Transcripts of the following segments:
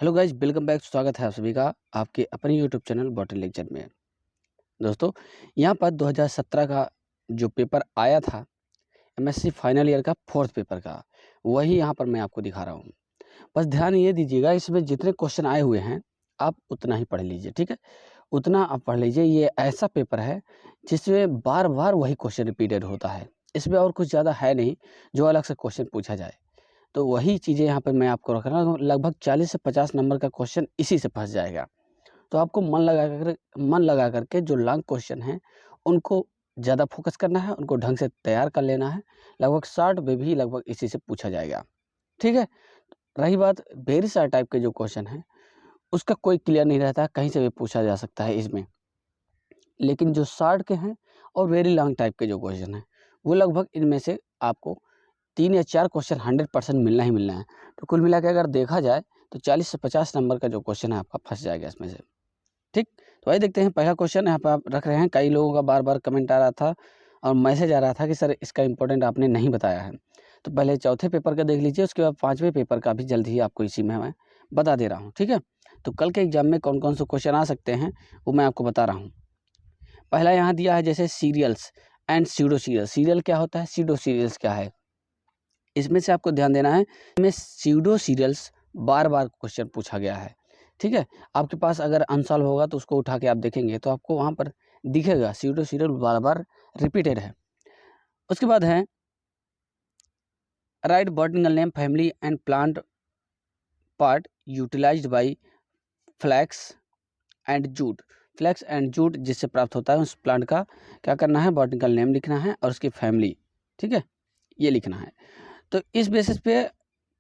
Hello guys, welcome back. स्वागत है आप सभी का आपके अपने यूट्यूब चैनल बॉटनी लेक्चर में। दोस्तों, यहाँ पर 2017 का जो पेपर आया था एमएससी फाइनल ईयर का 4th पेपर का, वही यहाँ पर मैं आपको दिखा रहा हूँ। बस ध्यान ये दीजिएगा, इसमें जितने क्वेश्चन आए हुए हैं आप उतना ही पढ़ लीजिए, ठीक है। उतना आप पढ़ लीजिए। ये ऐसा पेपर है जिसमें बार बार वही क्वेश्चन रिपीटेड होता है। इसमें और कुछ ज़्यादा है नहीं जो अलग से क्वेश्चन पूछा जाए। तो वही चीज़ें यहाँ पर मैं आपको रख रहा हूँ। लगभग 40 से 50 नंबर का क्वेश्चन इसी से फंस जाएगा। तो आपको मन लगा करके जो लॉन्ग क्वेश्चन हैं उनको ज़्यादा फोकस करना है, उनको ढंग से तैयार कर लेना है। लगभग 60 में भी लगभग इसी से पूछा जाएगा, ठीक है। रही बात वेरी शार्ट टाइप के जो क्वेश्चन हैं, उसका कोई क्लियर नहीं रहता है, कहीं से भी पूछा जा सकता है इसमें। लेकिन जो शार्ट के हैं और वेरी लॉन्ग टाइप के जो क्वेश्चन हैं, वो लगभग इनमें से आपको 3 या 4 क्वेश्चन 100% मिलना ही मिलना है। तो कुल मिला के अगर देखा जाए तो 40 से 50 नंबर का जो क्वेश्चन है आपका फंस जाएगा इसमें से, ठीक। तो आइए देखते हैं पहला क्वेश्चन यहाँ पर आप रख रहे हैं। कई लोगों का बार बार कमेंट आ रहा था और मैसेज आ रहा था कि सर इसका इंपॉर्टेंट आपने नहीं बताया है। तो पहले चौथे पेपर का देख लीजिए, उसके बाद 5वें पेपर का भी जल्द ही आपको इसी में मैं बता दे रहा हूँ, ठीक है। तो कल के एग्जाम में कौन कौन से क्वेश्चन आ सकते हैं वो मैं आपको बता रहा हूँ। पहला यहाँ दिया है जैसे serials and pseudo serial. Serial क्या होता है, सीडो सीरियल्स क्या है, इसमें से आपको ध्यान देना है। इसमें सीडो सीरियल्स बार बार क्वेश्चन पूछा गया है, ठीक है। आपके पास अगर अनसॉल्व होगा तो उसको उठा के आप देखेंगे तो आपको वहाँ पर दिखेगा सीडो सीरियल बार बार रिपीटेड है। उसके बाद है write botanical name family and plant part utilized by flax and jute. Flax and jute जिससे प्राप्त होता है उस प्लांट का क्या करना है, बॉटनिकल नेम लिखना है और उसकी फैमिली, ठीक है, ये लिखना है। तो इस बेसिस पे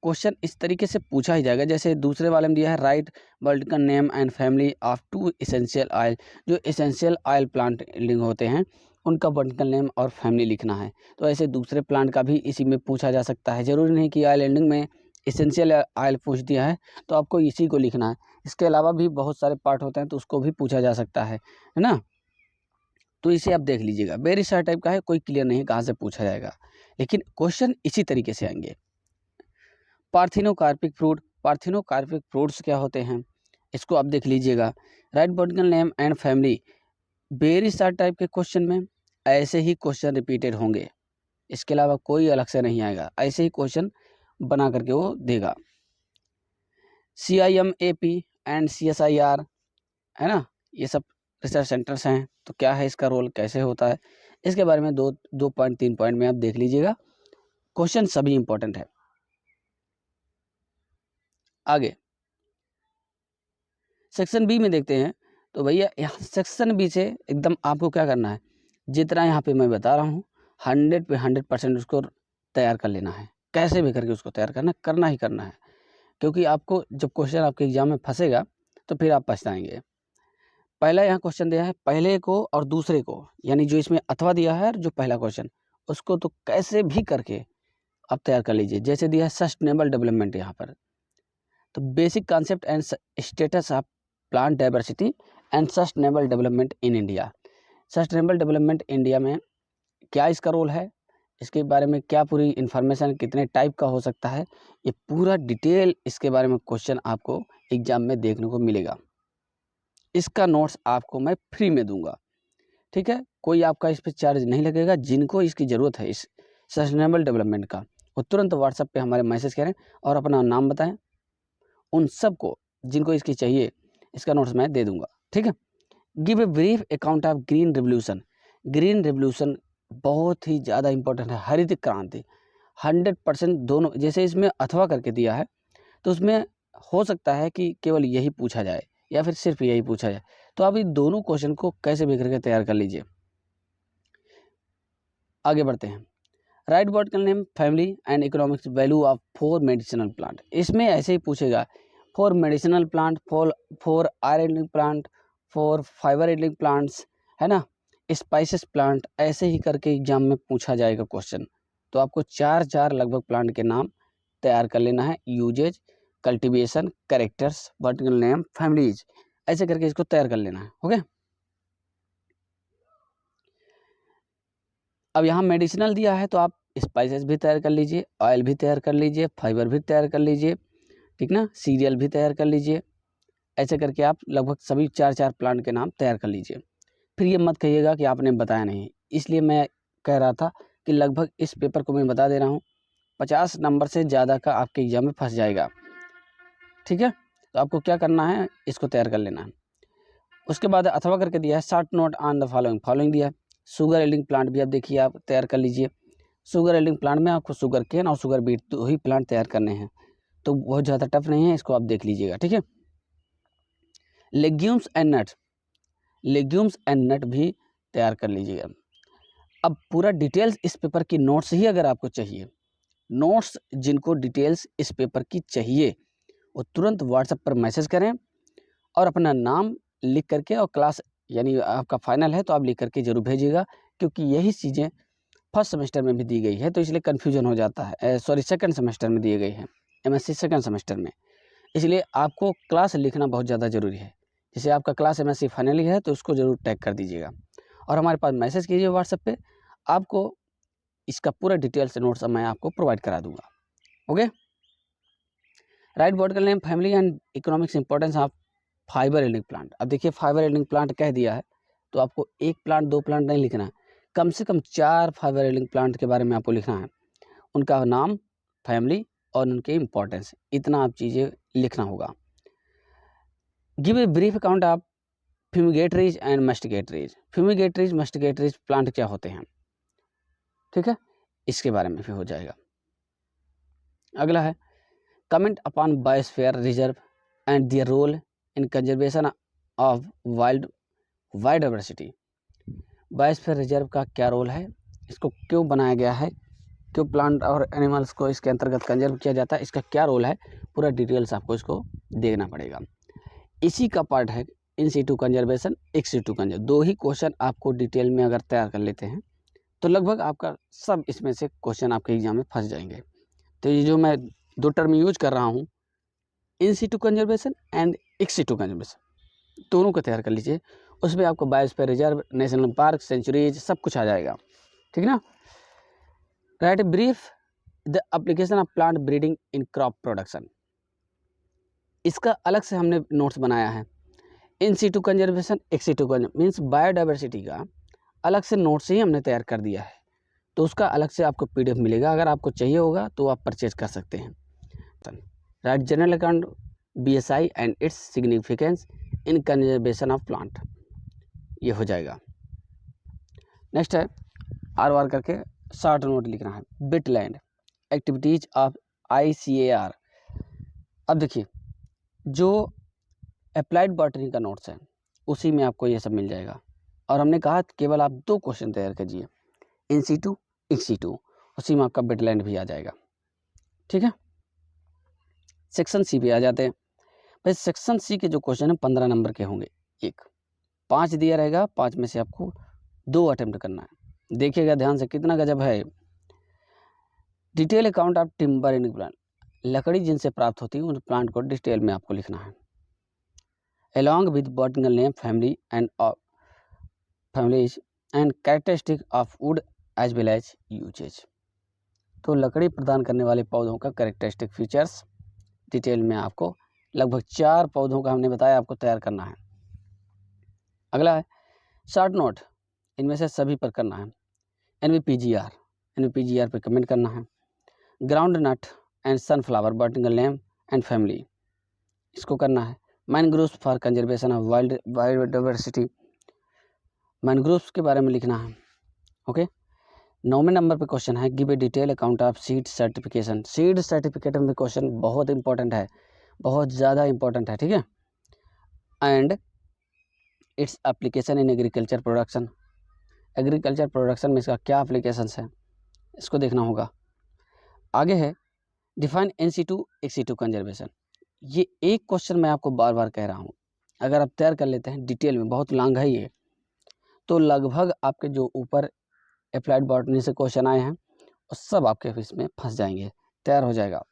क्वेश्चन इस तरीके से पूछा ही जाएगा। जैसे दूसरे वाले में दिया है write botanical name and family of 2 essential oil. जो एसेंशियल ऑयल प्लांट लिंग होते हैं उनका बॉटनिकल नेम और फैमिली लिखना है। तो ऐसे दूसरे प्लांट का भी इसी में पूछा जा सकता है। जरूरी नहीं कि ऑयल एंडिंग में एसेंशियल ऑयल पूछ दिया है तो आपको इसी को लिखना है। इसके अलावा भी बहुत सारे पार्ट होते हैं तो उसको भी पूछा जा सकता है ना। तो इसे आप देख लीजिएगा। वेरी शार्ट टाइप का है, कोई क्लियर नहीं कहाँ से पूछा जाएगा, लेकिन क्वेश्चन इसी तरीके से आएंगे। Parthenocarpic fruit. पार्थिनोकार्पिक फ्रूट्स क्या होते हैं इसको आप देख लीजिएगा। Right botanical name and family. Very short type के क्वेश्चन में ऐसे ही क्वेश्चन रिपीटेड होंगे, इसके अलावा कोई अलग से नहीं आएगा। ऐसे ही क्वेश्चन बना करके वो देगा। CIMAP एंड CSIR, है ना, ये सब रिसर्च सेंटर्स हैं। तो क्या है इसका रोल, कैसे होता है, इसके बारे में 3 पॉइंट में आप देख लीजिएगा। क्वेश्चन सभी इंपॉर्टेंट है। आगे सेक्शन बी में देखते हैं। तो भैया यहाँ सेक्शन बी से एकदम आपको क्या करना है, जितना यहाँ पे मैं बता रहा हूँ 100 पे 100% उसको तैयार कर लेना है। कैसे भी करके उसको तैयार करना ही करना है, क्योंकि आपको जब क्वेश्चन आपके एग्जाम में फंसेगा तो फिर आप पछताएंगे। पहला यहाँ क्वेश्चन दिया है पहले को और दूसरे को, यानी जो इसमें अथवा दिया है जो पहला क्वेश्चन उसको तो कैसे भी करके आप तैयार कर लीजिए। जैसे दिया है सस्टेनेबल डेवलपमेंट, यहाँ पर तो basic concept and status of plant diversity and sustainable development in India. Sustainable development India में क्या इसका रोल है, इसके बारे में क्या पूरी इन्फॉर्मेशन, कितने टाइप का हो सकता है, ये पूरा डिटेल इसके बारे में क्वेश्चन आपको एग्जाम में देखने को मिलेगा। इसका नोट्स आपको मैं फ्री में दूंगा, ठीक है। कोई आपका इस पर चार्ज नहीं लगेगा। जिनको इसकी ज़रूरत है इस सस्टेनेबल डेवलपमेंट का, वो तुरंत व्हाट्सएप पे हमारे मैसेज करें और अपना नाम बताएं। उन सबको जिनको इसकी चाहिए इसका नोट्स मैं दे दूंगा, ठीक है। Give a brief account of green revolution. Green revolution बहुत ही ज़्यादा इंपॉर्टेंट है। हरित क्रांति 100% दोनों, जैसे इसमें अथवा करके दिया है तो उसमें हो सकता है कि केवल यही पूछा जाए या फिर सिर्फ यही पूछा जाए। तो आप इन दोनों क्वेश्चन को कैसे भी करके तैयार कर लीजिए। आगे बढ़ते हैं। Right botanical name family and economics value of 4 medicinal plant. इसमें ऐसे ही पूछेगा 4 medicinal plant, 4 iron plant, 4 fibre adding plants, है ना, स्पाइसेस प्लांट, ऐसे ही करके एग्जाम में पूछा जाएगा क्वेश्चन। तो आपको 4 लगभग प्लांट के नाम तैयार कर लेना है। Uses, cultivation, characters, botanical name, families, ऐसे करके इसको तैयार कर लेना है। ओके, अब यहाँ मेडिसिनल दिया है तो आप स्पाइसेस भी तैयार कर लीजिए, ऑयल भी तैयार कर लीजिए, फाइबर भी तैयार कर लीजिए, ठीक ना। सीरियल भी तैयार कर लीजिए। ऐसे करके आप लगभग सभी 4-4 प्लांट के नाम तैयार कर लीजिए। फिर ये मत कहिएगा कि आपने बताया नहीं, इसलिए मैं कह रहा था कि लगभग इस पेपर को मैं बता दे रहा हूँ 50 नंबर से ज़्यादा का आपके एग्जाम में फंस जाएगा, ठीक है। तो आपको क्या करना है, इसको तैयार कर लेना है। उसके बाद अथवा करके दिया है short note on the following दिया है। शुगर एल्डिंग प्लांट भी आप देखिए आप तैयार कर लीजिए। शुगर एल्डिंग प्लांट में आपको शुगर केन और शुगर बीट 2 ही प्लांट तैयार करने हैं, तो बहुत ज़्यादा टफ नहीं है, इसको आप देख लीजिएगा, ठीक है। लेग्यूम्स एंड नट भी तैयार कर लीजिएगा। अब पूरा डिटेल्स इस पेपर की नोट्स ही अगर आपको चाहिए, नोट्स जिनको डिटेल्स इस पेपर की चाहिए वो तुरंत व्हाट्सएप पर मैसेज करें और अपना नाम लिख करके और क्लास यानी आपका फाइनल है तो आप लिख करके ज़रूर भेजिएगा, क्योंकि यही चीज़ें फर्स्ट सेमेस्टर में भी दी गई है, तो इसलिए कन्फ्यूजन हो जाता है। सेकंड सेमेस्टर में दिए गई है, एमएससी सेकंड सेमेस्टर में, इसलिए आपको क्लास लिखना बहुत ज़्यादा ज़रूरी है। जैसे आपका क्लास एमएससी फाइनली है तो उसको ज़रूर टैग कर दीजिएगा और हमारे पास मैसेज कीजिए व्हाट्सएप पे, आपको इसका पूरा डिटेल्स नोट्स मैं आपको प्रोवाइड करा दूंगा। ओके। राइट बोर्ड का name family and economics importance of fibre एल्डिंग plant. अब देखिए फाइबर एल्डिंग प्लांट कह दिया है तो आपको 1 प्लांट 2 प्लांट नहीं लिखना है, कम से कम 4 फाइबर एल्डिंग प्लांट के बारे में आपको लिखना है, उनका नाम, फैमिली और उनके इम्पोर्टेंस, इतना आप चीज़ें लिखना होगा। Give a brief account of fumigatories and masticatories. Fumigatories masticatories plant क्या होते हैं, ठीक है, इसके बारे में भी हो जाएगा। अगला है comment upon biosphere reserve and their role in conservation of wild biodiversity. Biosphere reserve का क्या रोल है, इसको क्यों बनाया गया है, क्यों प्लांट और एनिमल्स को इसके अंतर्गत कंजर्व किया जाता है, इसका क्या रोल है, पूरा डिटेल्स आपको इसको देखना पड़ेगा। इसी का पार्ट है in situ conservation, ex situ conserve, 2 ही क्वेश्चन आपको डिटेल में अगर तैयार कर लेते हैं तो लगभग आपका सब इसमें से क्वेश्चन आपके एग्जाम में फंस जाएंगे। तो ये जो मैं 2 टर्म यूज कर रहा हूँ, in situ conservation and ex situ conservation, दोनों को तैयार कर लीजिए। उसमें आपको biosphere reserve, national park, sanctuaries सब कुछ आ जाएगा, ठीक ना। Write brief the application of plant breeding in crop production, इसका अलग से हमने नोट्स बनाया है। In situ conservation, ex situ conservation means biodiversity का अलग से नोट्स ही हमने तैयार कर दिया है, तो उसका अलग से आपको पीडीएफ मिलेगा, अगर आपको चाहिए होगा तो आप परचेज कर सकते हैं। Right general account BSI and its significance in conservation of plant, ये हो जाएगा। नेक्स्ट है आर करके शॉर्ट नोट लिखना है, बिटलैंड एक्टिविटीज ऑफ ICAR। अब देखिए जो अप्लाइड बॉटनी का नोट्स है उसी में आपको ये सब मिल जाएगा, और हमने कहा केवल आप 2 क्वेश्चन तैयार कीजिए, इन सीटू एक्स सीटू, उसी में आपका बिटलैंड भी आ जाएगा, ठीक है। सेक्शन सी पे आ जाते हैं भाई। सेक्शन सी के जो क्वेश्चन है 15 नंबर के होंगे, 5 दिया रहेगा, 5 में से आपको 2 अटेम्प्ट करना है। देखिएगा ध्यान से कितना गजब है। Detail account of timber in plant, लकड़ी जिनसे प्राप्त होती है उन प्लांट को डिटेल में आपको लिखना है। Along with botanical name, family and characteristic of wood as well as uses, तो लकड़ी प्रदान करने वाले पौधों का कैरेक्टरिस्टिक फीचर्स डिटेल में आपको लगभग 4 पौधों का हमने बताया आपको तैयार करना है। अगला है शॉर्ट नोट, इनमें से सभी पर करना है। NVPGR पे कमेंट करना है। Groundnut and sunflower botanical name and family, इसको करना है। Mangroves for conservation of wild biodiversity, mangroves के बारे में लिखना है। ओके। 9वें नंबर पे क्वेश्चन है give a detail account of seed certification. Seed certificate में क्वेश्चन बहुत इंपॉर्टेंट है, बहुत ज़्यादा इंपॉर्टेंट है, ठीक है। And it's application in agriculture production, agriculture production में इसका क्या एप्लीकेशन है इसको देखना होगा। आगे है डिफाइन NC2 XC2 कंजर्वेशन, ये एक क्वेश्चन मैं आपको बार बार कह रहा हूँ, अगर आप तैयार कर लेते हैं डिटेल में, बहुत लॉन्ग है ये, तो लगभग आपके जो ऊपर अप्लाइड बॉटनी से क्वेश्चन आए हैं और सब आपके इसमें फंस जाएंगे, तैयार हो जाएगा।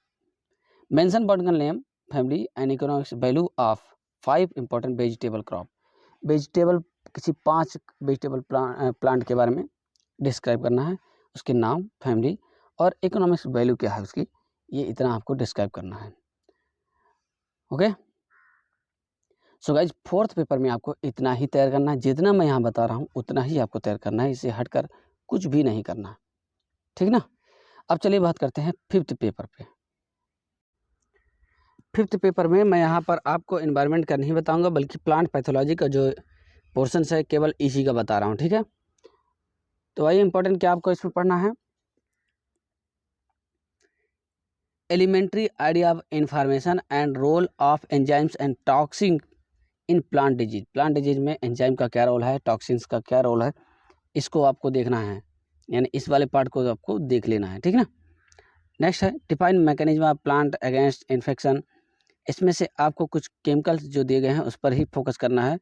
Mention botanical name, family and economics value of 5 important vegetable crop, vegetable किसी 5 वेजिटेबल प्लांट के बारे में डिस्क्राइब करना है, उसके नाम, फैमिली और इकोनॉमिक्स वैल्यू क्या है उसकी, ये इतना आपको डिस्क्राइब करना है। Okay. So guys fourth paper में आपको इतना ही तैयार करना है, जितना मैं यहाँ बता रहा हूँ उतना ही आपको तैयार करना है, इससे हटकर कुछ भी नहीं करना है, ठीक ना। अब चलिए बात करते हैं फिफ्थ पेपर पे। फिफ्थ पेपर में मैं यहाँ पर आपको एनवायरनमेंट का नहीं बताऊंगा, बल्कि प्लांट पैथोलॉजी का जो पोर्शन है केवल इसी का बता रहा हूँ, ठीक है। तो वही इंपॉर्टेंट क्या आपको इसमें पढ़ना है, elementary idea of information and role of enzymes and toxin in plant disease. Plant disease में एंजाइम का क्या रोल है, टॉक्सिन्स का क्या रोल है, इसको आपको देखना है, यानी इस वाले पार्ट को आपको देख लेना है, ठीक ना। नेक्स्ट है define mechanism of plant against infection. इसमें से आपको कुछ केमिकल्स जो दिए गए हैं उस पर ही फोकस करना है,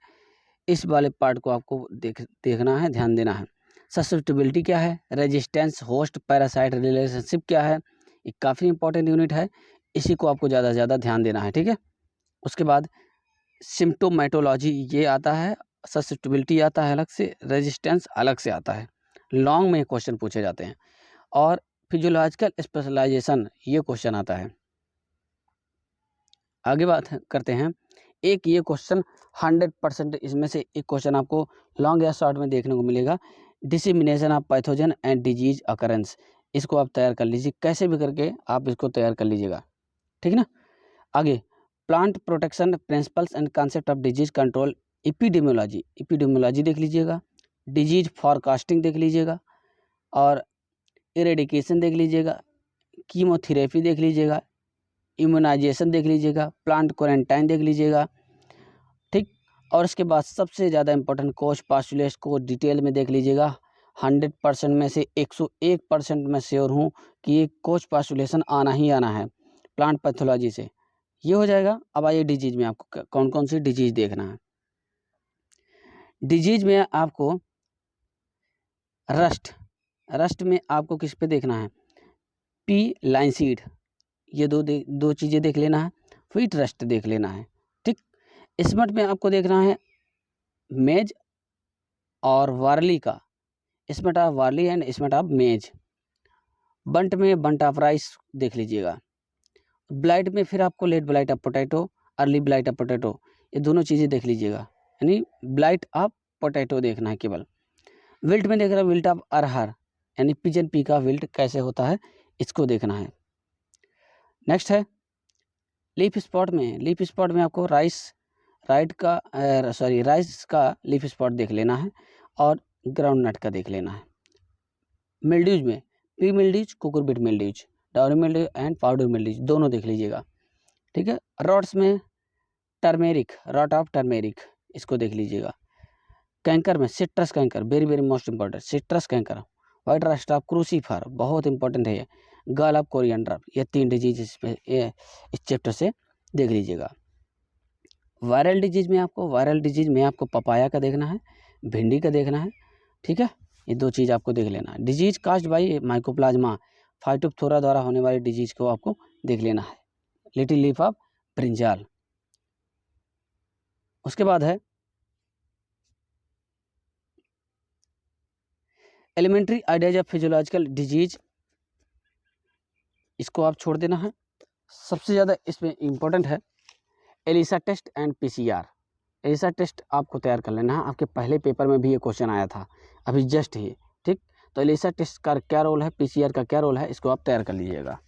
इस वाले पार्ट को आपको देखना है, ध्यान देना है। ससेप्टिबिलिटी क्या है, रेजिस्टेंस, होस्ट पैरासाइट रिलेशनशिप क्या है, ये काफ़ी इंपॉर्टेंट यूनिट है, इसी को आपको ज़्यादा से ज़्यादा ध्यान देना है, ठीक है। उसके बाद सिम्प्टोमेटोलॉजी ये आता है, ससेप्टिबिलिटी आता है अलग से, रेजिस्टेंस अलग से आता है, लॉन्ग में क्वेश्चन पूछे जाते हैं। और फिजियोलॉजिकल स्पेशलाइजेशन ये क्वेश्चन आता है। आगे बात करते हैं, एक ये क्वेश्चन 100% इसमें से एक क्वेश्चन आपको लॉन्ग या शॉर्ट में देखने को मिलेगा, dissemination of pathogen and disease occurrence. इसको आप तैयार कर लीजिए, कैसे भी करके आप इसको तैयार कर लीजिएगा, ठीक ना। आगे plant protection principles and concept of disease control, epidemiology देख लीजिएगा, डिजीज फॉरकास्टिंग देख लीजिएगा, और इरेडिकेशन देख लीजिएगा, कीमोथेरेपी देख लीजिएगा, इम्यूनाइजेशन देख लीजिएगा, प्लांट क्वारंटाइन देख लीजिएगा, ठीक। और इसके बाद सबसे ज़्यादा इंपॉर्टेंट कोच पास्टुलेट्स को डिटेल में देख लीजिएगा। 100% में से 101% मैं श्योर हूँ कि ये कोच पास्टुलेशन आना ही आना है प्लांट पैथोलॉजी से, ये हो जाएगा। अब आइए डिजीज में आपको कौन कौन सी डिजीज देखना है। डिजीज में आपको रस्ट में आपको किस पे देखना है, पी लाइनसीड, ये दो चीज़ें देख लेना है, व्हीट रस्ट देख लेना है, ठीक। स्मट में आपको देखना है मेज और वार्ली का, smut of barley and smut of maize. Bunt में बंट ऑफ राइस देख लीजिएगा। ब्लाइट में फिर आपको late blight of potato, early blight of potato, ये दोनों चीज़ें देख लीजिएगा, यानी ब्लाइट ऑफ पोटैटो देखना है केवल। विल्ट में देख रहा है विल्ट ऑफ अरहर, यानी पिजन पी का विल्ट कैसे होता है, इसको देखना है। नेक्स्ट है लीफ स्पॉट में आपको राइस का लीफ स्पॉट देख लेना है, और ग्राउंड नट का देख लेना है। मिल्ड्यूज में pea mildews, cucurbit mildews, downy mildew and powder mildews दोनों देख लीजिएगा, ठीक है। रॉट्स में रॉट ऑफ टर्मेरिक, इसको देख लीजिएगा। कैंकर में citrus canker, very very most important, citrus canker. White rust of crucifer, बहुत इंपॉर्टेंट है ये। गल ऑफ कोरिएंडर, ये 3 डिजीज इस चैप्टर से देख लीजिएगा। वायरल डिजीज में आपको पपाया का देखना है, भिंडी का देखना है, ठीक है। ये 2 चीज़ आपको देख लेना है। Disease caused by mycoplasma, phytophthora द्वारा होने वाली डिजीज को आपको देख लेना है। Little leaf of brinjal. उसके बाद है elementary ideas of physiological disease, इसको आप छोड़ देना है। सबसे ज़्यादा इसमें इम्पोर्टेंट है ELISA test and PCR. ELISA test आपको तैयार कर लेना है, आपके पहले पेपर में भी ये क्वेश्चन आया था अभी जस्ट ही, ठीक। तो एलिसा टेस्ट का क्या रोल है, पीसीआर का क्या रोल है, इसको आप तैयार कर लीजिएगा।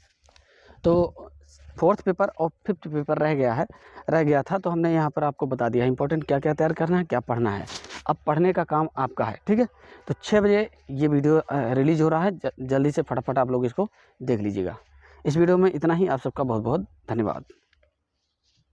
तो फोर्थ पेपर और फिफ्थ पेपर रह गया था, तो हमने यहाँ पर आपको बता दिया इंपॉर्टेंट क्या क्या तैयार करना है, क्या पढ़ना है। अब पढ़ने का काम आपका है, ठीक है। तो 6 बजे ये वीडियो रिलीज हो रहा है, जल्दी से फटाफट आप लोग इसको देख लीजिएगा। इस वीडियो में इतना ही, आप सबका बहुत बहुत धन्यवाद।